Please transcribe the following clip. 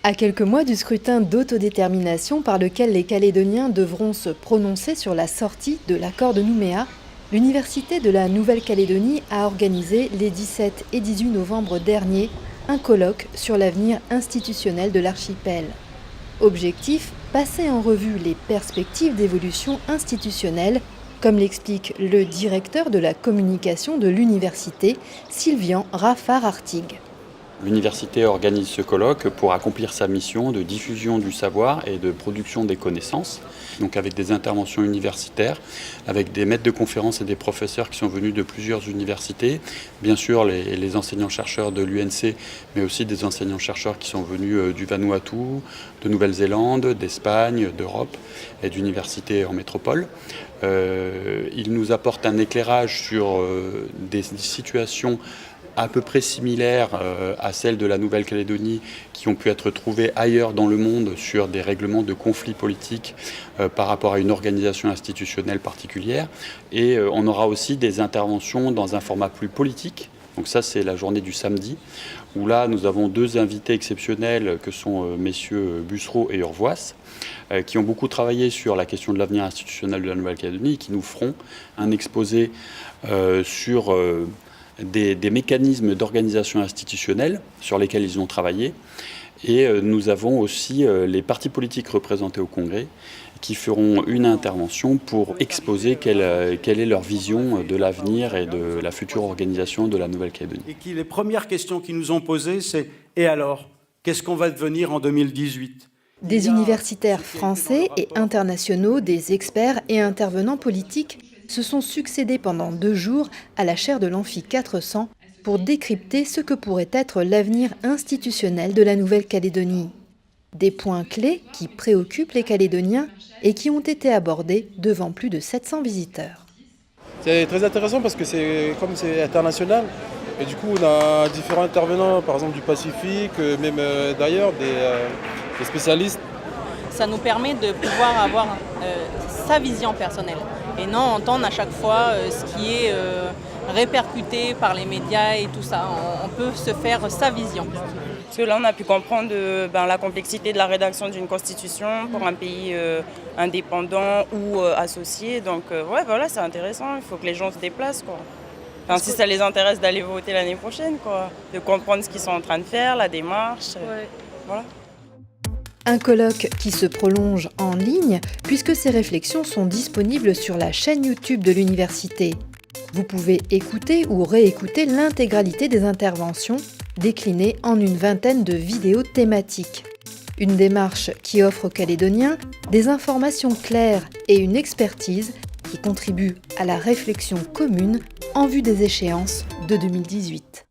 À quelques mois du scrutin d'autodétermination par lequel les Calédoniens devront se prononcer sur la sortie de l'accord de Nouméa, l'Université de la Nouvelle-Calédonie a organisé les 17 et 18 novembre dernier un colloque sur l'avenir institutionnel de l'archipel. Objectif, passer en revue les perspectives d'évolution institutionnelle, comme l'explique le directeur de la communication de l'université, Sylvian Raffard-Artigue. L'université organise ce colloque pour accomplir sa mission de diffusion du savoir et de production des connaissances, donc avec des interventions universitaires, avec des maîtres de conférences et des professeurs qui sont venus de plusieurs universités, bien sûr les enseignants-chercheurs de l'UNC, mais aussi des enseignants-chercheurs qui sont venus du Vanuatu, de Nouvelle-Zélande, d'Espagne, d'Europe et d'universités en métropole. Ils nous apportent un éclairage sur des situations à peu près similaires à celles de la Nouvelle-Calédonie qui ont pu être trouvées ailleurs dans le monde sur des règlements de conflits politiques par rapport à une organisation institutionnelle particulière. Et on aura aussi des interventions dans un format plus politique. Donc ça, c'est la journée du samedi, où là, nous avons deux invités exceptionnels que sont messieurs Bussereau et Urvoas, qui ont beaucoup travaillé sur la question de l'avenir institutionnel de la Nouvelle-Calédonie et qui nous feront un exposé sur des mécanismes d'organisation institutionnelle sur lesquels ils ont travaillé. Et nous avons aussi les partis politiques représentés au Congrès qui feront une intervention pour exposer quelle est leur vision de l'avenir et de la future organisation de la Nouvelle-Calédonie. Et les premières questions qu'ils nous ont posées, c'est « Et alors, qu'est-ce qu'on va devenir en 2018 ?» Des universitaires français et internationaux, des experts et intervenants politiques se sont succédés pendant 2 jours à la chaire de l'Amphi 400 pour décrypter ce que pourrait être l'avenir institutionnel de la Nouvelle-Calédonie. Des points clés qui préoccupent les Calédoniens et qui ont été abordés devant plus de 700 visiteurs. C'est très intéressant parce que c'est international. Et du coup, on a différents intervenants, par exemple du Pacifique, même d'ailleurs, des spécialistes. Ça nous permet de pouvoir avoir sa vision personnelle et non entendre à chaque fois ce qui est répercuté par les médias et tout ça. On peut se faire sa vision. Parce que là, on a pu comprendre la complexité de la rédaction d'une constitution pour un pays indépendant ou associé. Donc ouais, voilà, c'est intéressant. Il faut que les gens se déplacent, quoi. Enfin, si ça les intéresse d'aller voter l'année prochaine, quoi. De comprendre ce qu'ils sont en train de faire, la démarche. Ouais. Voilà. Un colloque qui se prolonge en ligne puisque ces réflexions sont disponibles sur la chaîne YouTube de l'université. Vous pouvez écouter ou réécouter l'intégralité des interventions déclinées en une vingtaine de vidéos thématiques. Une démarche qui offre aux Calédoniens des informations claires et une expertise qui contribue à la réflexion commune en vue des échéances de 2018.